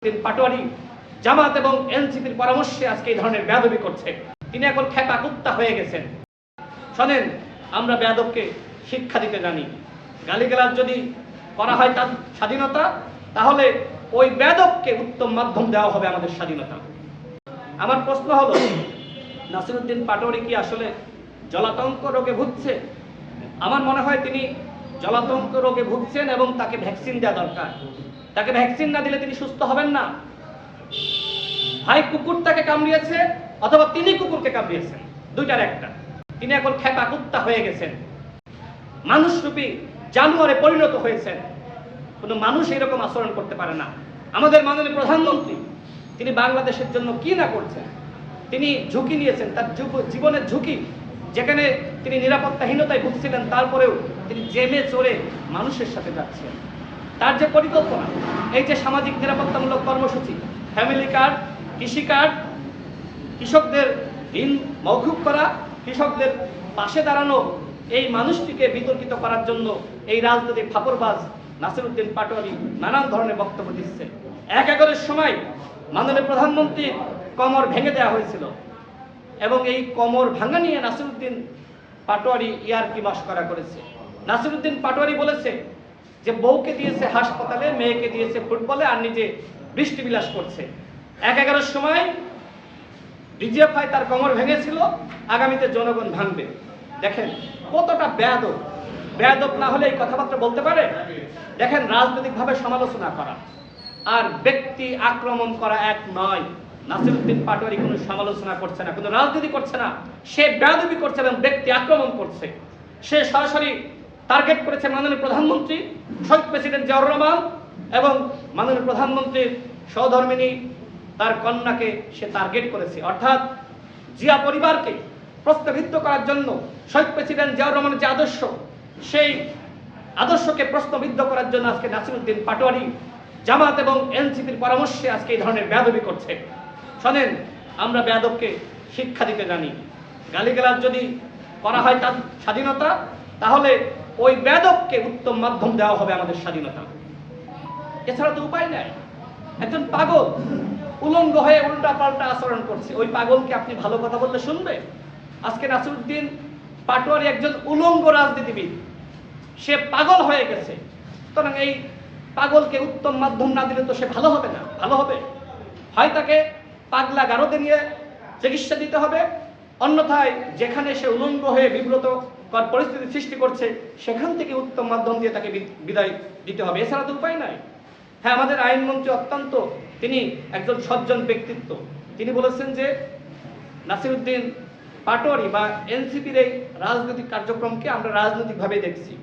পাটোয়ারি জামাত এবং এনসিপির পরামর্শে আজকে এই ধরনের বেয়াদবি করছে। তিনি এখন খেপা কুত্তা হয়ে গেছেন। শোনেন, আমরা বেয়াদবকে শিক্ষা দিতে জানি। গালিগালাজ যদি করা হয় তার স্বাধীনতা, তাহলে ওই বেয়াদবকে উত্তম মাধ্যম দেওয়া হবে আমাদের স্বাধীনতা। আমার প্রশ্ন হলো, নাসিরউদ্দিন পাটোয়ারি কি আসলে জলাতঙ্ক রোগে ভুগছে? আমার মনে হয় তিনি জলাতঙ্ক রোগে ভুগছেন এবং তাকে ভ্যাকসিন দেওয়া দরকার। তাকে ভ্যাকসিন না দিলে তিনি সুস্থ হবেন না। হয় কুকুর তাকে কামড়িয়েছে অথবা তিনি কুকুরকে কামড়িয়েছেন, দুইটার একটা। তিনি এখন খেপা কুত্তা হয়ে গেছেন, মানুষরূপী জানোয়ারে পরিণত হয়েছেন। কোনো মানুষ এরকম আচরণ করতে পারে না। আমাদের মাননীয় প্রধানমন্ত্রী, তিনি বাংলাদেশের জন্য কি না করছেন। তিনি ঝুঁকি নিয়েছেন, তার জীবনের ঝুঁকি, যেখানে তিনি নিরাপত্তাহীনতায় ভুগছিলেন, তারপরেও তিনি জেমে চড়ে মানুষের সাথে যাচ্ছেন। তার যে পরিকল্পনা, এই যে সামাজিক নিরাপত্তামূলক কর্মসূচি, ফ্যামিলি কার্ড, কৃষি কার্ড, কৃষকদের ঋণ মওকুফ করা, কৃষকদের পাশে দাঁড়ানো, এই মানুষটিকে বিতর্কিত করার জন্য এই রাজনৈতিক ফাপড়বাজ নাসিরউদ্দিন পাটোয়ারি নানান ধরনের বক্তব্য দিচ্ছে। ১/১১-এর সময় মাননীয় প্রধানমন্ত্রীর কোমর ভেঙে দেওয়া হয়েছিল এবং এই কোমর ভাঙা নিয়ে নাসিরউদ্দিন পাটোয়ারি ইয়ার্কি মশকরা করেছে। নাসিরউদ্দিন পাটোয়ারি বলেছে যে বউকে দিয়েছে হাসপাতালে, মেয়েকে দিয়েছে ফুটবলে, আর নিজে বৃষ্টি বিলাস করছে। ১/১১-এর সময় ডিজিএফআই তার কোমর ভেঙেছিল, আগামীতে জনগণ ভাঙবে। দেখেন কতটা বেয়াদব। বেয়াদব না হলে এই কথাবার্তা বলতে পারে? দেখেন, রাজনৈতিকভাবে সমালোচনা করা আর ব্যক্তি আক্রমণ করা এক নয়। নাসিরউদ্দিন পাটোয়ারি কোনো সমালোচনা করছে না, কোনো রাজনীতি করছে না, সে বেয়াদবি করছে এবং ব্যক্তি আক্রমণ করছে। সে সরাসরি টার্গেট করেছে মাননীয় প্রধানমন্ত্রী, শহীদ প্রেসিডেন্ট জিয়াউর রহমান এবং মাননীয় প্রধানমন্ত্রীর সহধর্মিণী তার কন্যাকে সে টার্গেট করেছে। অর্থাৎ জিয়া পরিবারকে প্রশ্নবিদ্ধ করার জন্য শহীদ প্রেসিডেন্ট জিয়াউর রহমানের যে আদর্শ, সেই আদর্শকে প্রশ্নবিদ্ধ করার জন্য আজকে নাসিরউদ্দিন পাটোয়ারি জামাত এবং এনসিপির পরামর্শে আজকে এই ধরনের বেয়াদবি করছে। শোনেন, আমরা বেয়াদবকে শিক্ষা দিতে জানি। গালিগালাজ যদি করা হয় তার স্বাধীনতা, তাহলে ওই বেয়াদবকে উত্তম মাধ্যম দেওয়া হবে আমাদের স্বাধীনতা। এছাড়া তো উপায় নাই। একজন পাগল উলঙ্গ হয়ে উল্টা পাল্টা আচরণ করছে, ওই পাগলকে আপনি ভালো কথা বললে শুনবে? আজকে নাসিরউদ্দিন পাটোয়ারি একজন উলঙ্গ রাজনীতিবিদ, সে পাগল হয়ে গেছে। সুতরাং এই পাগলকে উত্তম মাধ্যম না দিলে তো সে ভালো হবে না। ভালো হবে হয় তাকে পাগলা গারদে নিয়ে চিকিৎসা দিতে হবে, অন্যথায় যেখানে সে উলঙ্গ হয়ে বিব্রতকর পরিস্থিতি সৃষ্টি করছে সেখান থেকে উত্তম মাধ্যম দিয়ে তাকে বিদায় দিতে হবে। এছাড়া তো উপায় নাই। হ্যাঁ, আমাদের আইনমন্ত্রী অত্যন্ত তিনি একজন সজ্জন ব্যক্তিত্ব। তিনি বলেছেন যে নাসিরউদ্দিন পাটোয়ারি বা এনসিপির এই রাজনৈতিক কার্যক্রমকে আমরা রাজনৈতিকভাবে দেখছি।